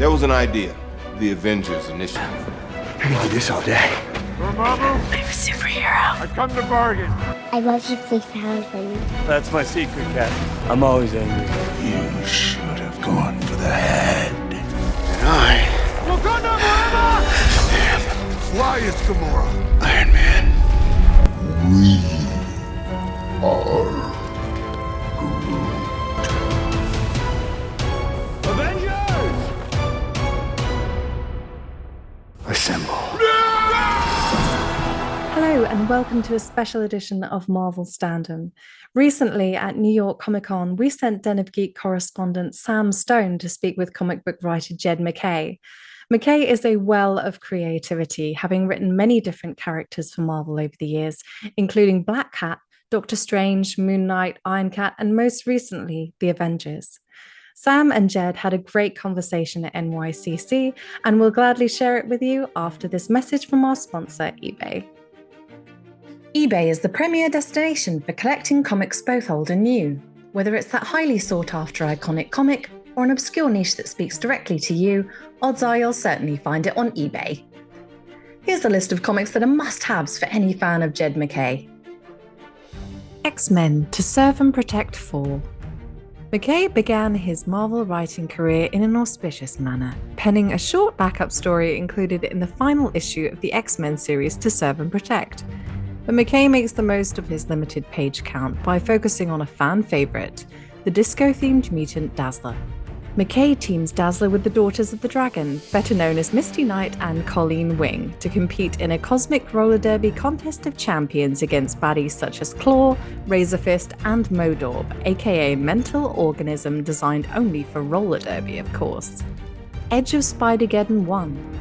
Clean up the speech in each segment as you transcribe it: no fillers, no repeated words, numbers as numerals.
There was an idea, the Avengers initiative. I can do this all day. For Marvel, I'm a superhero. I come to bargain. I love you 3,000. That's my secret, Cat. I'm always angry. You should have gone for the head. And I Wakanda forever! Why is Gamora? Iron Man. We are Avengers! Assemble. Hello and welcome to a special edition of Marvel Standom. Recently at New York Comic Con, we sent Den of Geek correspondent Sam Stone to speak with comic book writer Jed MacKay. MacKay is a well of creativity, having written many different characters for Marvel over the years, including Black Cat, Doctor Strange, Moon Knight, Iron Cat, and most recently, the Avengers. Sam and Jed had a great conversation at NYCC, and we'll gladly share it with you after this message from our sponsor, eBay. eBay is the premier destination for collecting comics both old and new. Whether it's that highly sought-after iconic comic or an obscure niche that speaks directly to you, odds are you'll certainly find it on eBay. Here's a list of comics that are must-haves for any fan of Jed MacKay. X-Men to Serve and Protect Fall. MacKay began his Marvel writing career in an auspicious manner, penning a short backup story included in the final issue of the X-Men series To Serve and Protect. But MacKay makes the most of his limited page count by focusing on a fan favourite, the disco-themed mutant Dazzler. MacKay teams Dazzler with the Daughters of the Dragon, better known as Misty Knight and Colleen Wing, to compete in a cosmic roller derby contest of champions against baddies such as Claw, Razorfist, and Modorb, aka mental organism designed only for roller derby, of course. Edge of Spider-Geddon 1.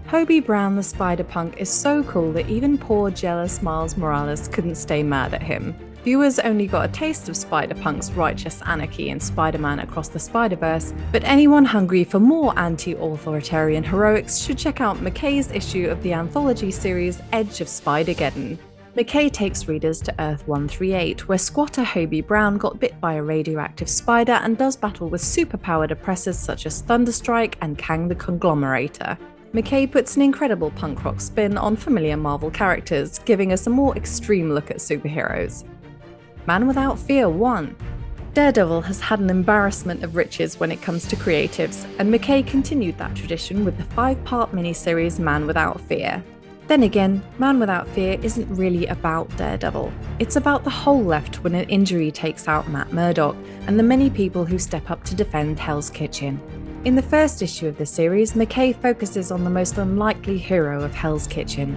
Hobie Brown the Spider-Punk is so cool that even poor, jealous Miles Morales couldn't stay mad at him. Viewers only got a taste of Spider-Punk's righteous anarchy in Spider-Man Across the Spider-Verse, but anyone hungry for more anti-authoritarian heroics should check out MacKay's issue of the anthology series Edge of Spider-Geddon. MacKay takes readers to Earth 138, where squatter Hobie Brown got bit by a radioactive spider and does battle with superpowered oppressors such as Thunderstrike and Kang the Conglomerator. MacKay puts an incredible punk rock spin on familiar Marvel characters, giving us a more extreme look at superheroes. Man Without Fear 1. Daredevil has had an embarrassment of riches when it comes to creatives, and MacKay continued that tradition with the 5-part miniseries Man Without Fear. Then again, Man Without Fear isn't really about Daredevil. It's about the whole left when an injury takes out Matt Murdock and the many people who step up to defend Hell's Kitchen. In the first issue of the series, MacKay focuses on the most unlikely hero of Hell's Kitchen,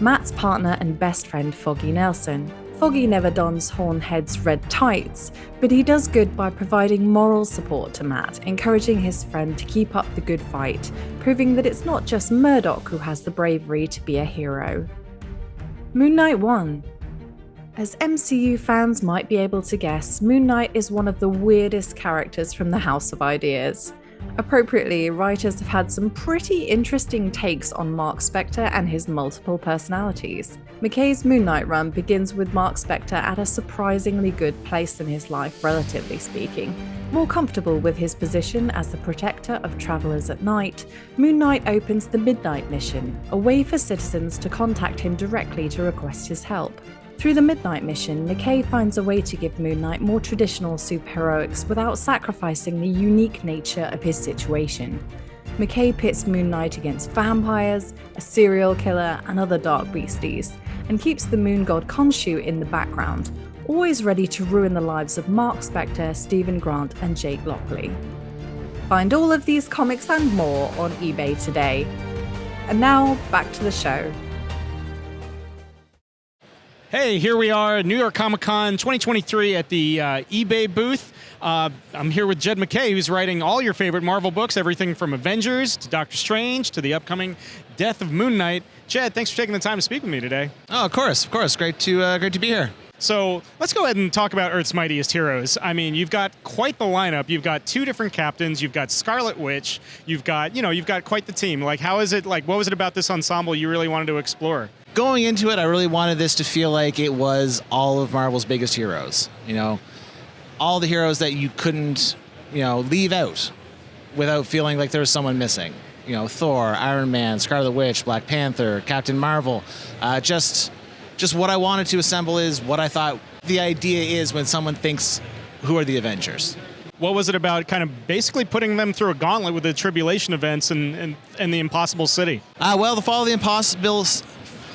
Matt's partner and best friend Foggy Nelson. Foggy never dons Hornhead's red tights, but he does good by providing moral support to Matt, encouraging his friend to keep up the good fight, proving that it's not just Murdock who has the bravery to be a hero. Moon Knight 1. As MCU fans might be able to guess, Moon Knight is one of the weirdest characters from the House of Ideas. Appropriately, writers have had some pretty interesting takes on Mark Spector and his multiple personalities. MacKay's Moon Knight run begins with Mark Spector at a surprisingly good place in his life, relatively speaking. More comfortable with his position as the protector of travelers at night, Moon Knight opens the Midnight Mission, a way for citizens to contact him directly to request his help. Through the Midnight Mission, MacKay finds a way to give Moon Knight more traditional superheroics without sacrificing the unique nature of his situation. MacKay pits Moon Knight against vampires, a serial killer, and other dark beasties, and keeps the moon god Khonshu in the background, always ready to ruin the lives of Mark Spector, Stephen Grant, and Jake Lockley. Find all of these comics and more on eBay today. And now, back to the show. Hey, here we are, New York Comic Con 2023 at the eBay booth. I'm here with Jed MacKay, who's writing all your favorite Marvel books, everything from Avengers to Doctor Strange to the upcoming Death of Moon Knight. Jed, thanks for taking the time to speak with me today. Oh, of course. Great to be here. So let's go ahead and talk about Earth's Mightiest Heroes. I mean, you've got quite the lineup. You've got 2 different captains. You've got Scarlet Witch. You've got quite the team. Like, how is it? Like, what was it about this ensemble you really wanted to explore? Going into it, I really wanted this to feel like it was all of Marvel's biggest heroes. You know, all the heroes that you couldn't, leave out. without feeling like there was someone missing. You know, Thor, Iron Man, Scarlet Witch, Black Panther, Captain Marvel. Just what I wanted to assemble is what I thought the idea is when someone thinks, who are the Avengers? What was it about kind of basically putting them through a gauntlet with the tribulation events and the Impossible City? Well, the Fall of the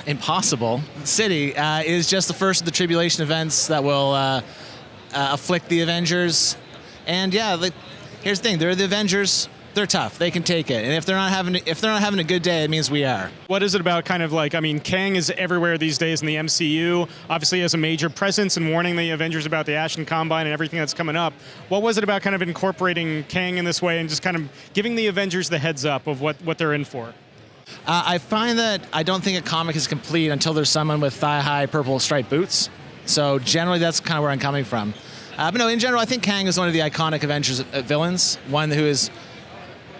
Impossible City is just the first of the tribulation events that will afflict the Avengers. And yeah, here's the thing: they're the Avengers. They're tough. They can take it. And if they're not having a good day, it means we are. What is it about kind of like, I mean, Kang is everywhere these days in the MCU, obviously has a major presence and warning the Avengers about the Ashen Combine and everything that's coming up. What was it about kind of incorporating Kang in this way and just kind of giving the Avengers the heads up of what they're in for? I find that I don't think a comic is complete until there's someone with thigh-high purple striped boots. So generally, that's kind of where I'm coming from. But no, in general, I think Kang is one of the iconic Avengers villains, one who is,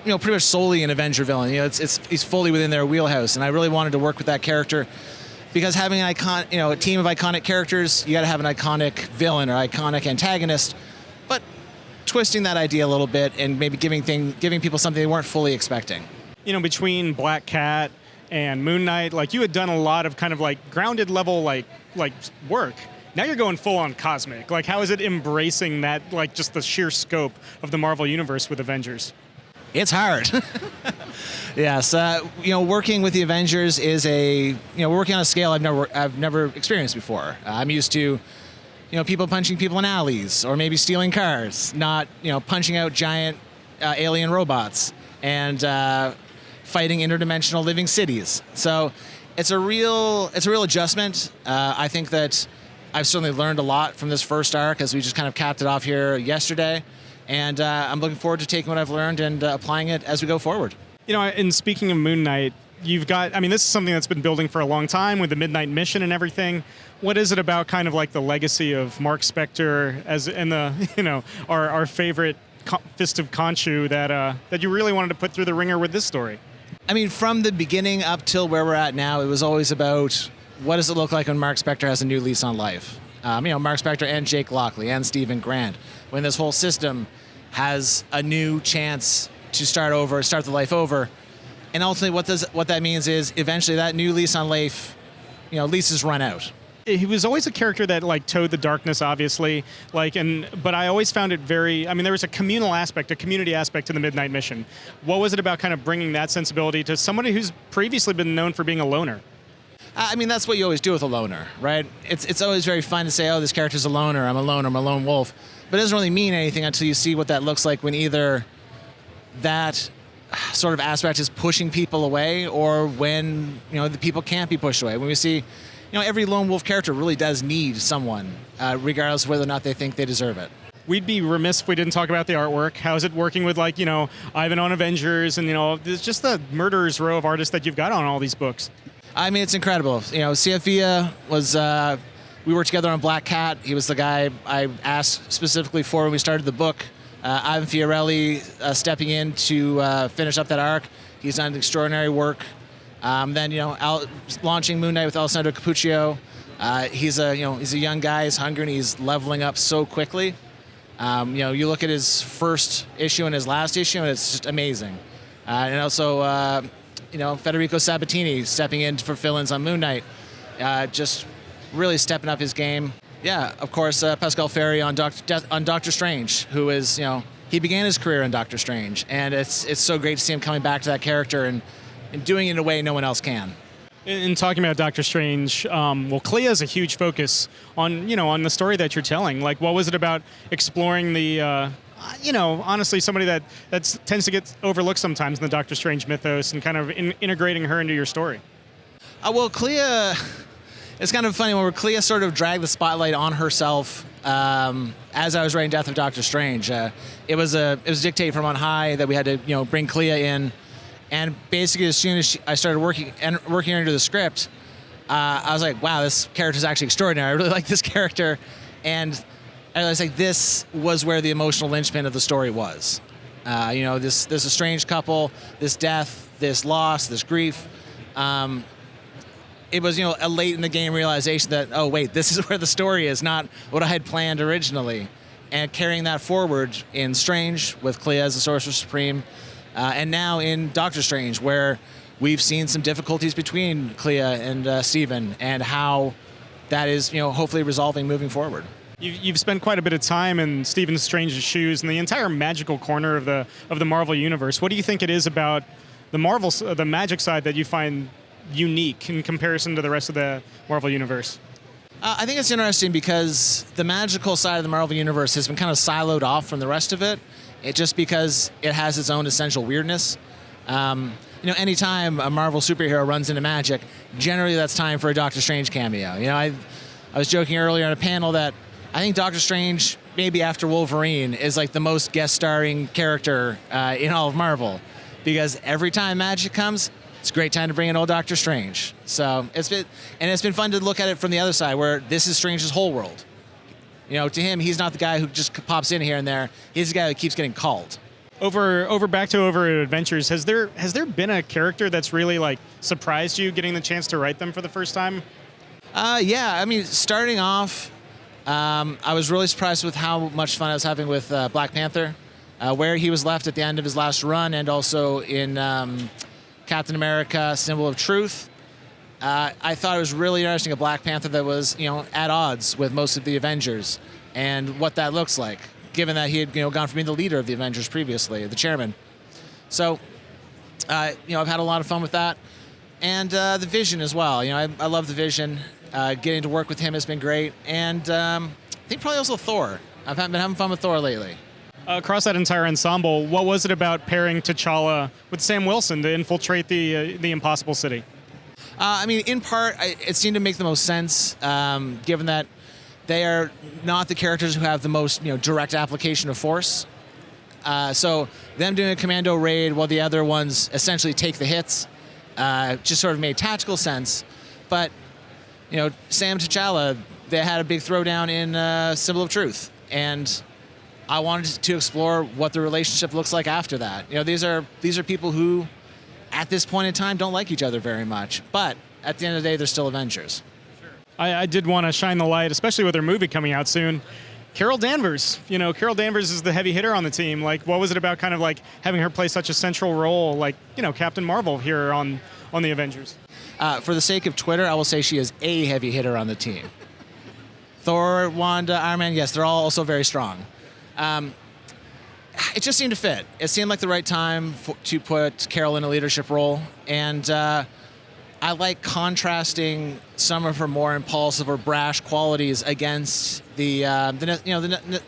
you know, pretty much solely an Avenger villain. You know, he's fully within their wheelhouse, and I really wanted to work with that character because having a team of iconic characters, you got to have an iconic villain or iconic antagonist. But twisting that idea a little bit and maybe giving people something they weren't fully expecting. You know, between Black Cat and Moon Knight, like you had done a lot of kind of like grounded level like work. Now you're going full on cosmic. Like, how is it embracing that, like just the sheer scope of the Marvel Universe with Avengers? It's hard. Yes, you know, working with the Avengers is we're working on a scale I've never experienced before. I'm used to, you know, people punching people in alleys or maybe stealing cars, not, you know, punching out giant alien robots and fighting interdimensional living cities. So it's a real adjustment. I think that I've certainly learned a lot from this first arc as we just kind of capped it off here yesterday. And I'm looking forward to taking what I've learned and applying it as we go forward. You know, and speaking of Moon Knight, you've got, I mean, this is something that's been building for a long time with the Midnight Mission and everything. What is it about kind of like the legacy of Mark Spector and the, you know, our favorite Fist of Khonshu that you really wanted to put through the ringer with this story? I mean, from the beginning up till where we're at now, it was always about what does it look like when Mark Spector has a new lease on life? You know, Mark Spector and Jake Lockley and Stephen Grant, when this whole system has a new chance to start the life over. And ultimately what that means is eventually that new lease on life, you know, leases run out. He was always a character that like towed the darkness, obviously, but I always found it very, I mean, there was a communal aspect, a community aspect to the Midnight Mission. What was it about kind of bringing that sensibility to somebody who's previously been known for being a loner? I mean, that's what you always do with a loner, right? It's always very fun to say, oh, this character's a loner, I'm a loner, I'm a lone wolf. But it doesn't really mean anything until you see what that looks like when either that sort of aspect is pushing people away or when, you know, the people can't be pushed away. When we see, you know, every lone wolf character really does need someone, regardless of whether or not they think they deserve it. We'd be remiss if we didn't talk about the artwork. How is it working with, like, you know, Ivan on Avengers and, you know, there's just the murderer's row of artists that you've got on all these books? I mean, it's incredible. You know, CF Villa was, we worked together on Black Cat. He was the guy I asked specifically for when we started the book. Ivan Fiorelli stepping in to finish up that arc. He's done extraordinary work. Then, you know, launching Moon Knight with Alessandro Cappuccio. He's a young guy. He's hungry and he's leveling up so quickly. You know, you look at his first issue and his last issue, and it's just amazing. And also, you know, Federico Sabatini stepping in for fill-ins on Moon Knight, just really stepping up his game. Yeah, of course, Pascal Ferry on Doctor Strange, who is, you know, he began his career in Doctor Strange, and it's so great to see him coming back to that character and doing it in a way no one else can. In talking about Doctor Strange, well, Clea is a huge focus on, you know, on the story that you're telling. Like, what was it about exploring the, you know, honestly, somebody that tends to get overlooked sometimes in the Doctor Strange mythos and kind of integrating her into your story? Well, Clea, it's kind of funny when Clea sort of dragged the spotlight on herself as I was writing Death of Doctor Strange. It was a dictate from on high that we had to, you know, bring Clea in. And basically, as soon as I started working into the script, I was like, wow, this character is actually extraordinary. I really like this character. And I was like, this was where the emotional linchpin of the story was. You know, this estranged couple, this death, this loss, this grief. It was, you know, a late in the game realization that, oh, wait, this is where the story is, not what I had planned originally. and carrying that forward in Strange with Clea as the Sorcerer Supreme, and now in Doctor Strange, where we've seen some difficulties between Clea and Stephen, and how that is, hopefully resolving moving forward. You've spent quite a bit of time in Stephen Strange's shoes and the entire magical corner of the Marvel universe. What do you think it is about the magic side that you find unique in comparison to the rest of the Marvel universe? I think it's interesting because the magical side of the Marvel universe has been kind of siloed off from the rest of it. Just because it has its own essential weirdness. Anytime a Marvel superhero runs into magic, generally that's time for a Doctor Strange cameo. I was joking earlier on a panel that I think Doctor Strange, maybe after Wolverine, is like the most guest starring character in all of Marvel, because every time magic comes, it's a great time to bring in old Doctor Strange. So it's been fun to look at it from the other side, where this is Strange's whole world. To him, he's not the guy who just pops in here and there. He's the guy who keeps getting called. Over Adventures, has there been a character that's really like surprised you getting the chance to write them for the first time? Yeah, I mean, starting off, I was really surprised with how much fun I was having with Black Panther, where he was left at the end of his last run, and also in Captain America: Symbol of Truth. I thought it was really interesting, a Black Panther that was, at odds with most of the Avengers, and what that looks like, given that he had, gone from being the leader of the Avengers previously, the chairman. So, I've had a lot of fun with that, and the Vision as well. I love the Vision. Getting to work with him has been great, and I think probably also Thor. I've been having fun with Thor lately. Across that entire ensemble, what was it about pairing T'Challa with Sam Wilson to infiltrate the Impossible City? In part, it seemed to make the most sense, given that they are not the characters who have the most, direct application of force. So them doing a commando raid while the other ones essentially take the hits, just sort of made tactical sense. But, Sam T'Challa, they had a big throwdown in Symbol of Truth, and I wanted to explore what the relationship looks like after that. These are people who, at this point in time, don't like each other very much, but at the end of the day, they're still Avengers. Sure. I did want to shine the light, especially with their movie coming out soon. Carol Danvers. Carol Danvers is the heavy hitter on the team. Like, what was it about kind of like having her play such a central role, like, Captain Marvel here on the Avengers? For the sake of Twitter, I will say she is a heavy hitter on the team. Thor, Wanda, Iron Man, yes, they're all also very strong. It just seemed to fit. It seemed like the right time to put Carol in a leadership role, and I like contrasting some of her more impulsive or brash qualities against the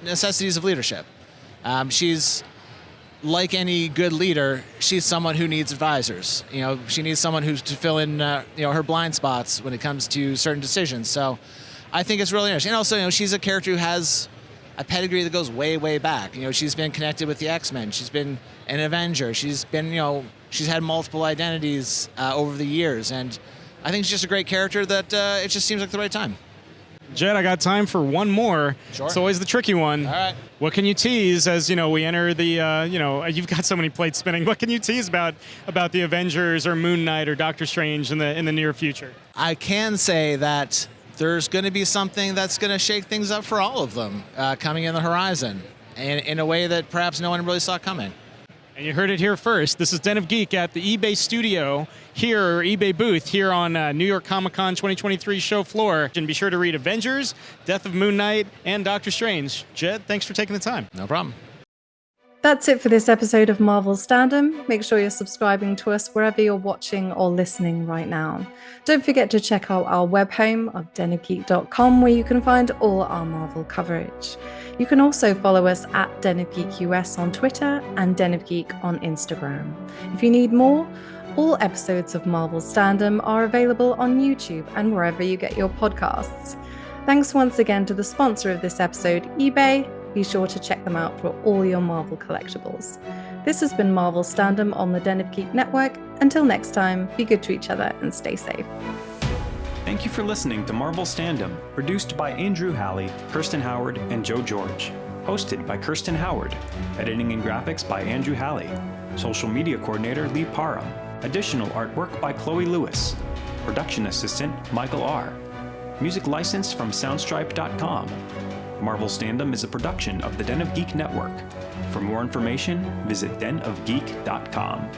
necessities of leadership. She's like any good leader. She's someone who needs advisors. She needs someone who's to fill in her blind spots when it comes to certain decisions. So I think it's really interesting. And also, she's a character who has a pedigree that goes way, way back. She's been connected with the X-Men. She's been an Avenger. She's been, she's had multiple identities over the years. And I think she's just a great character that it just seems like the right time. Jed, I got time for one more. Sure. It's always the tricky one. All right. What can you tease as, we enter the, you've got so many plates spinning. What can you tease about the Avengers or Moon Knight or Doctor Strange in the near future? I can say that there's going to be something that's going to shake things up for all of them coming in the horizon, and in a way that perhaps no one really saw coming. And you heard it here first. This is Den of Geek at the eBay studio here, or eBay booth here on New York Comic-Con 2023 show floor. And be sure to read Avengers, Death of Moon Knight, and Doctor Strange. Jed, thanks for taking the time. No problem. That's it for this episode of Marvel Standom. Make sure you're subscribing to us wherever you're watching or listening right now. Don't forget to check out our web home of denofgeek.com, where you can find all our Marvel coverage. You can also follow us at Den of Geek US on Twitter and Den of Geek on Instagram. If you need more, all episodes of Marvel Standom are available on YouTube and wherever you get your podcasts. Thanks once again to the sponsor of this episode, eBay. Be sure to check them out for all your Marvel collectibles. This has been Marvel Standom on the Den of Geek Network. Until next time, be good to each other and stay safe. Thank you for listening to Marvel Standom, produced by Andrew Halley, Kirsten Howard, and Joe George. Hosted by Kirsten Howard. Editing and graphics by Andrew Halley. Social media coordinator Lee Parham. Additional artwork by Chloe Lewis. Production assistant Michael R. Music licensed from soundstripe.com. Marvel Standom is a production of the Den of Geek Network. For more information, visit denofgeek.com.